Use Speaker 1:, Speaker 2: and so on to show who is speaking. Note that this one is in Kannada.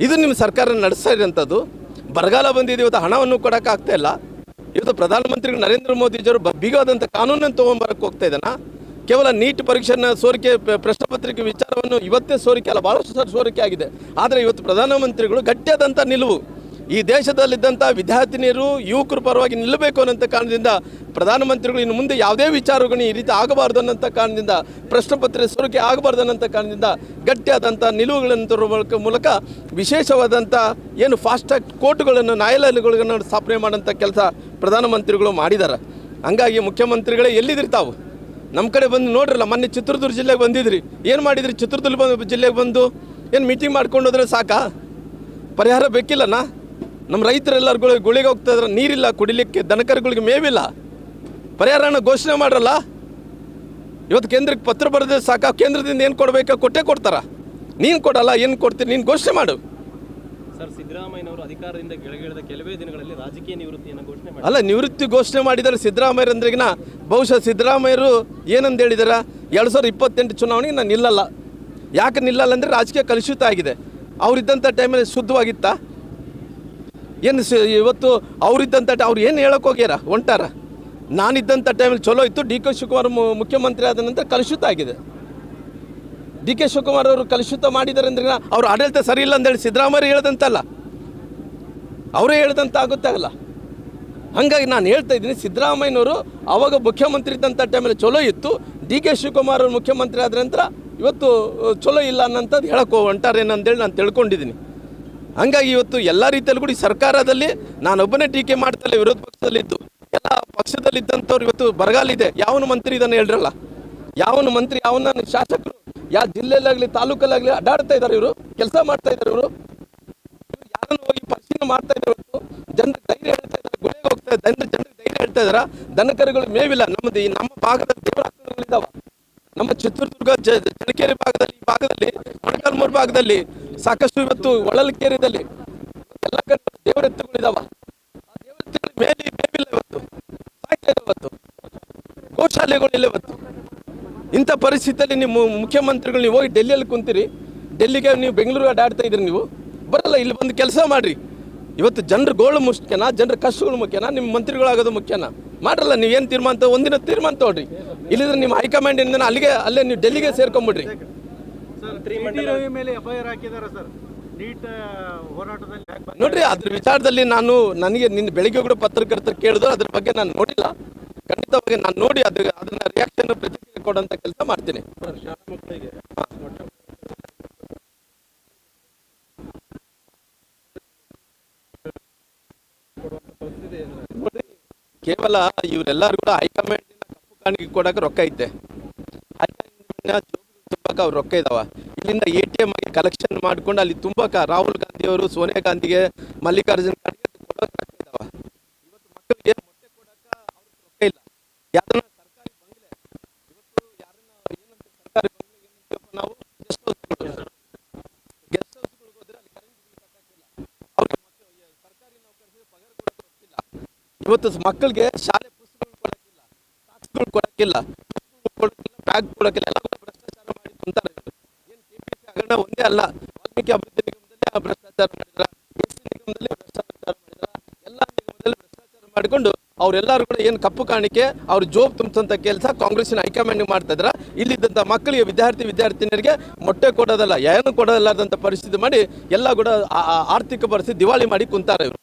Speaker 1: ಇದು ನಿಮ್ಮ ಸರ್ಕಾರ ನಡೆಸ್ತಾ ಇರೋಂಥದ್ದು. ಬರಗಾಲ ಬಂದಿದೆ, ಇವತ್ತು ಹಣವನ್ನು ಕೊಡೋಕ್ಕಾಗ್ತಾ ಇಲ್ಲ. ಇವತ್ತು ಪ್ರಧಾನಮಂತ್ರಿ ನರೇಂದ್ರ ಮೋದಿಜಿಯವರು ಬಿಗವಾದಂಥ ಕಾನೂನನ್ನು ತೊಗೊಂಬರಕ್ಕೆ ಹೋಗ್ತಾ ಇದ್ದಾನ. ಕೇವಲ ನೀಟ್ ಪರೀಕ್ಷೆನ ಸೋರಿಕೆ ಪ್ರಶ್ನೆ ಪತ್ರಿಕೆ ವಿಚಾರವನ್ನು ಇವತ್ತೇ ಸೋರಿಕೆ ಅಲ್ಲ, ಭಾಳಷ್ಟು ಸಾರಿ ಸೋರಿಕೆ ಆಗಿದೆ. ಆದರೆ ಇವತ್ತು ಪ್ರಧಾನಮಂತ್ರಿಗಳು ಗಟ್ಟಿಯಾದಂಥ ನಿಲುವು, ಈ ದೇಶದಲ್ಲಿದ್ದಂಥ ವಿದ್ಯಾರ್ಥಿನಿಯರು ಯುವಕರ ಪರವಾಗಿ ನಿಲ್ಲಬೇಕು ಅನ್ನೋಂಥ ಕಾರಣದಿಂದ ಪ್ರಧಾನಮಂತ್ರಿಗಳು ಇನ್ನು ಮುಂದೆ ಯಾವುದೇ ವಿಚಾರಗಳು ಈ ರೀತಿ ಆಗಬಾರ್ದು ಅನ್ನೋಂಥ ಕಾರಣದಿಂದ, ಪ್ರಶ್ನೆ ಪತ್ರಿಕೆ ಸೋರಿಕೆ ಆಗಬಾರ್ದು ಅನ್ನೋಂಥ ಕಾರಣದಿಂದ ಗಟ್ಟಿಯಾದಂಥ ನಿಲುವುಗಳನ್ನು ತರುವ ಮೂಲಕ ವಿಶೇಷವಾದಂಥ ಏನು ಫಾಸ್ಟ್ ಟ್ರ್ಯಾಕ್ ಕೋರ್ಟ್ಗಳನ್ನು, ನ್ಯಾಯಾಲಯಗಳನ್ನು ಸ್ಥಾಪನೆ ಮಾಡೋಂಥ ಕೆಲಸ ಪ್ರಧಾನಮಂತ್ರಿಗಳು ಮಾಡಿದ್ದಾರೆ. ಹಂಗಾಗಿ ಮುಖ್ಯಮಂತ್ರಿಗಳೇ ಎಲ್ಲಿದ್ರಿ ತಾವು? ನಮ್ಮ ಕಡೆ ಬಂದು ನೋಡ್ರಲ್ಲ, ಮೊನ್ನೆ ಚಿತ್ರದುರ್ಗ ಜಿಲ್ಲೆಗೆ ಬಂದಿದ್ರಿ, ಏನು ಮಾಡಿದ್ರಿ? ಚಿತ್ರದುರ್ಗ ಜಿಲ್ಲೆಗೆ ಬಂದು ಏನು ಮೀಟಿಂಗ್ ಮಾಡ್ಕೊಂಡು ಹೋದ್ರೆ ಸಾಕಾ? ಪರಿಹಾರ ಬೇಕಿಲ್ಲನಾ? ನಮ್ಮ ರೈತರೆಲ್ಲರಿಗೂ ಗುಳಿಗೆ ಹೋಗ್ತಾ ಇದ್ರೆ, ನೀರಿಲ್ಲ ಕುಡಿಲಿಕ್ಕೆ, ದನಕರುಗಳಿಗೆ ಮೇವಿಲ್ಲ, ಪರಿಹಾರನ ಘೋಷಣೆ ಮಾಡ್ರಲ್ಲ. ಇವತ್ತು ಕೇಂದ್ರಕ್ಕೆ ಪತ್ರ ಬರೆದ್ರೆ ಸಾಕ? ಕೇಂದ್ರದಿಂದ ಏನು ಕೊಡಬೇಕಾ? ಕೊಟ್ಟೇ ಕೊಡ್ತಾರ. ನೀನು ಕೊಡಲ್ಲ, ಏನು ಕೊಡ್ತೀರಿ? ನೀನು ಘೋಷಣೆ ಮಾಡು.
Speaker 2: ಸರ್, ಸಿದ್ದರಾಮಯ್ಯನವರು ಅಧಿಕಾರದಿಂದ ಕೆಳಗಿಳಿದ ಕೆಲವೇ ದಿನಗಳಲ್ಲಿ ರಾಜಕೀಯ ನಿವೃತ್ತಿಯನ್ನು ಘೋಷಣೆ ಮಾಡಿ
Speaker 1: ಅಲ್ಲ, ನಿವೃತ್ತಿ ಘೋಷಣೆ ಮಾಡಿದ್ದಾರೆ ಸಿದ್ದರಾಮಯ್ಯರಂದ್ರಿಗಿನ. ಬಹುಶಃ ಸಿದ್ದರಾಮಯ್ಯರು ಏನಂತ ಹೇಳಿದಾರೆ, 2028 ಚುನಾವಣೆಗೆ ನಾನು ನಿಲ್ಲಲ್ಲ. ಯಾಕೆ ನಿಲ್ಲಲ್ಲ ಅಂದರೆ ರಾಜಕೀಯ ಕಲುಷಿತ ಆಗಿದೆ. ಅವರಿದ್ದಂಥ ಟೈಮಲ್ಲಿ ಶುದ್ಧವಾಗಿತ್ತ? ಏನು ಇವತ್ತು ಅವರಿದ್ದಂಥ ಅವ್ರು ಏನು ಹೇಳೋಕೆ ಹೋಗ್ಯಾರ, ಹೊಂಟಾರ. ನಾನಿದ್ದಂಥ ಟೈಮಲ್ಲಿ ಚಲೋ ಇತ್ತು. ಡಿ ಕೆ ಶಿವಕುಮಾರ್ ಮುಖ್ಯಮಂತ್ರಿ ಆದ ನಂತರ ಕಲುಷಿತ ಆಗಿದೆ. ಡಿ ಕೆ ಶಿವಕುಮಾರ್ ಅವರು ಕಲುಷಿತ ಮಾಡಿದ್ದಾರೆ ಅಂದ್ರೆ ಅವ್ರ ಆಡಳಿತ ಸರಿ ಇಲ್ಲ ಅಂತೇಳಿ ಸಿದ್ದರಾಮಯ್ಯ ಹೇಳ್ದಂತಲ್ಲ, ಅವರೇ ಹೇಳ್ದಂತ ಆಗುತ್ತೆ ಅಲ್ಲ. ಹಾಗಾಗಿ ನಾನು ಹೇಳ್ತಾ ಇದ್ದೀನಿ, ಸಿದ್ದರಾಮಯ್ಯನವರು ಅವಾಗ ಮುಖ್ಯಮಂತ್ರಿ ಇದ್ದಂಥ ಟೈಮಲ್ಲಿ ಚಲೋ ಇತ್ತು. ಡಿ ಕೆ ಶಿವಕುಮಾರ್ ಅವರು ಮುಖ್ಯಮಂತ್ರಿ ಆದ ನಂತರ ಇವತ್ತು ಚಲೋ ಇಲ್ಲ ಅನ್ನೋಂಥದ್ದು ಹೇಳಕ್ಕೆ ಹೊಂಟಾರೇನಂತೇಳಿ ನಾನು ತಿಳ್ಕೊಂಡಿದ್ದೀನಿ. ಹಂಗಾಗಿ ಇವತ್ತು ಎಲ್ಲ ರೀತಿಯಲ್ಲೂ ಕೂಡ ಈ ಸರ್ಕಾರದಲ್ಲಿ ನಾನೊಬ್ಬನೇ ಟೀಕೆ ಮಾಡ್ತಲ್ಲ, ವಿರೋಧ ಪಕ್ಷದಲ್ಲಿದ್ದು ಎಲ್ಲ ಪಕ್ಷದಲ್ಲಿದ್ದಂಥವ್ರು ಇವತ್ತು ಬರಗಾಲಿದೆ. ಯಾವನು ಮಂತ್ರಿ ಇದನ್ನು ಹೇಳ್ರಲ್ಲ, ಯಾವನು ಮಂತ್ರಿ, ಯಾವನ ಶಾಸಕರು ಯಾವ ಜಿಲ್ಲೆಯಲ್ಲಾಗಲಿ ತಾಲೂಕಲ್ಲಾಗಲಿ ಅಡ್ಡಾಡ್ತಾ ಇದ್ದಾರೆ, ಇವರು ಕೆಲಸ ಮಾಡ್ತಾ ಇದ್ದಾರೆ. ಇವರು ಯಾರನ್ನು ಹೋಗಿ ಪರಿಶೀಲನೆ ಮಾಡ್ತಾ ಇದ್ದಾರೆ. ಇವತ್ತು ಜನರಿಗೆ ಧೈರ್ಯ ಹೇಳ್ತಾ ಇದ್ದಾರೆ, ಗುಳೆಗೆ ಹೋಗ್ತಾ ಇದ್ದಾರೆ, ಜನರಿಗೆ ಧೈರ್ಯ ಹೇಳ್ತಾ ಇದ್ದಾರೆ. ದನಕರುಗಳು ಮೇವಿಲ್ಲ. ನಮ್ಮ ಭಾಗದಲ್ಲಿ ದೇವರಾತ್ರಿಗಳಿದ್ದಾವೆ. ನಮ್ಮ ಚಿತ್ರದುರ್ಗ ಚಳ್ಳಕೆರೆ ಭಾಗದಲ್ಲಿ, ಈ ಭಾಗದಲ್ಲಿ ಮೊಳಕಾಲ್ಮೂರು ಭಾಗದಲ್ಲಿ ಸಾಕಷ್ಟು ಇವತ್ತು ಹೊಳಲ್ಕೆರೆಯಲ್ಲಿ ಎಲ್ಲ ಕಡೆ ದೇವರೆತ್ತುಗಳಿದಾವ. ಆ ದೇವರೆತ್ತುಗಳ ಮೇಲೆ ಮೇವಿಲ್ಲ, ಇವತ್ತು ಸಾಯ್ತಾ ಇದೆ. ಇವತ್ತು ಗೋಶಾಲೆಗಳಿಲ್ಲ. ಇವತ್ತು ಇಂಥ ಪರಿಸ್ಥಿತಿಯಲ್ಲಿ ನಿಮ್ಮ ಮುಖ್ಯಮಂತ್ರಿಗಳು ನೀವು ಹೋಗಿ ಡೆಲ್ಲಿಯಲ್ಲಿ ಕುಂತೀರಿ, ಡೆಲ್ಲಿಗೆ ನೀವು ಬೆಂಗಳೂರು ಅಡ್ಡಾಡ್ತಾ ಇದ್ರಿ. ನೀವು ಬರಲ್ಲ, ಇಲ್ಲಿ ಬಂದು ಕೆಲಸ ಮಾಡಿರಿ. ಇವತ್ತು ಜನರ ಗೋಳು ಮುಖ್ಯನಾ, ಜನರ ಕಷ್ಟಗಳು ಮುಖ್ಯನಾ, ನಿಮ್ಮ ಮಂತ್ರಿಗಳಾಗೋದು ಮುಖ್ಯನಾ? ಮಾಡ್ರಲ್ಲ. ನೀವೇನು ತೀರ್ಮಾನ ಒಂದಿನ ತೀರ್ಮಾನ ತಗೊಳ್ರಿ. ಇಲ್ಲಿದ್ರೆ ನಿಮ್ಮ ಹೈಕಮಾಂಡಿಂದ ಅಲ್ಲೇ ನೀವು ಡೆಲ್ಲಿಗೆ ಸೇರ್ಕೊಂಡ್ಬಿಡ್ರಿ. ನೋಡ್ರಿ, ಅದ್ರ ವಿಚಾರದಲ್ಲಿ ನನಗೆ ನಿನ್ನ ಬೆಳಿಗ್ಗೆ ಕೂಡ ಪತ್ರಕರ್ತರು ಕೇಳಿದ್ರು, ಅದ್ರ ಬಗ್ಗೆ ನಾನು ನೋಡಿಲ್ಲ. ಖಂಡಿತವಾಗಿ ನಾನು ನೋಡಿ ಅದನ್ನ ರಿಯಾಕ್ಷನ್ ಪ್ರತಿಕ್ರಿಯೆ ಕೊಡುವಂತ ಕೆಲಸ ಮಾಡ್ತೀನಿ. ಕೇವಲ ಇವರೆಲ್ಲರೂ ಕೂಡ ಹೈಕಮಾಂಡ್ ಕಪ್ಪು ಕಾಣಿಕೆ ಕೊಡಕ್ಕೆ ರೊಕ್ಕ ಐತೆ, ತುಂಬಾಕ ಅವ್ರು ರೊಕ್ಕ ಇದಾವ. ಇಲ್ಲಿಂದ ATM ಆಗಿ ಕಲೆಕ್ಷನ್ ಮಾಡ್ಕೊಂಡು ಅಲ್ಲಿ ತುಂಬಾಕ ರಾಹುಲ್ ಗಾಂಧಿ ಅವರು, ಸೋನಿಯಾ ಗಾಂಧಿಗೆ, ಮಲ್ಲಿಕಾರ್ಜುನ್ ಖರ್ಗೆ ಕೊಡೋಕೆ ರೊಕ್ಕ ಇದಾವ. ಇವತ್ತು ಮಕ್ಕಳಿಗೆ ಮೊಟ್ಟೆ ಕೊಡಕ ಅವ್ರಿಗೆ ರೊಕ್ಕ ಇಲ್ಲ. ಯಾರನ್ನ ಸರ್ಕಾರಿ ಬಂಗ್ಲೆ, ಇವತ್ತು ಯಾರನ್ನ ಏನಂತ ಸರ್ಕಾರಿ ಬಂಗ್ಲೆ ಏನಂತೀವಪ್ಪ ನಾವು, ಗೆಸ್ಟ್ ಹೌಸ್ಗಳಿಗೆ ಹೋದ್ರೆ ಅಲ್ಲಿ ಕರೆಂಟ್ ಬಿಲ್ ಕಟ್ಟಾಕಿಲ್ಲ. ಅವ್ರಿಗೆ ಸರ್ಕಾರಿ ನೌಕರರಿಗೆ ಪಗಾರ ಕೊಡೋಕೆ ರೊಕ್ಕಿಲ್ಲ. ಇವತ್ತು ಮಕ್ಕಳಿಗೆ ಶಾಲೆ ಪುಸ್ತಕಗಳು ಕೊಡೋಕ್ಕಿಲ್ಲ, ಸಾಕ್ಸ್ಗಳು ಕೊಡೋಕ್ಕಿಲ್ಲ, ಬ್ಯಾಗ್ ಕೊಡೋಕ್ಕಿಲ್ಲ. ಎಲ್ಲ ಭ್ರಷ್ಟಾಚಾರ ಮಾಡಿ ಕುಂತಾರೆ. ಏನು KPC ಹಗರಣ ಒಂದೇ ಅಲ್ಲ, ವಾಲ್ಮೀಕಿ ಅಭಿವೃದ್ಧಿ ನಿಗಮದಲ್ಲಿ ಭ್ರಷ್ಟಾಚಾರ ಮಾಡಿದ್ರ, SC ನಿಗಮದಲ್ಲಿ ಭ್ರಷ್ಟಾಚಾರ ಮಾಡಿದ್ರ, ಎಲ್ಲ ನಿಗಮದಲ್ಲಿ ಭ್ರಷ್ಟಾಚಾರ ಮಾಡಿಕೊಂಡು ಅವರೆಲ್ಲರೂ ಕೂಡ ಏನು ಕಪ್ಪು ಕಾಣಿಕೆ ಅವ್ರ ಜೋಬ್ ತುಂಬಿಸಂತ ಕೆಲಸ ಕಾಂಗ್ರೆಸ್ಸಿನ ಹೈಕಮಾಂಡ್ ಮಾಡ್ತಾ ಇದ್ರ. ಇಲ್ಲಿದ್ದಂಥ ಮಕ್ಕಳಿಗೆ ವಿದ್ಯಾರ್ಥಿನಿಯರಿಗೆ ಮೊಟ್ಟೆ ಕೊಡೋದಲ್ಲ, ಏನು ಕೊಡೋದಲ್ಲಾರ್ದಂಥ ಪರಿಸ್ಥಿತಿ ಮಾಡಿ ಎಲ್ಲ ಕೂಡ ಆರ್ಥಿಕ ಪರಿಸ್ಥಿತಿ ದಿವಾಳಿ ಮಾಡಿ ಕುಂತಾರೆ ಇವರು.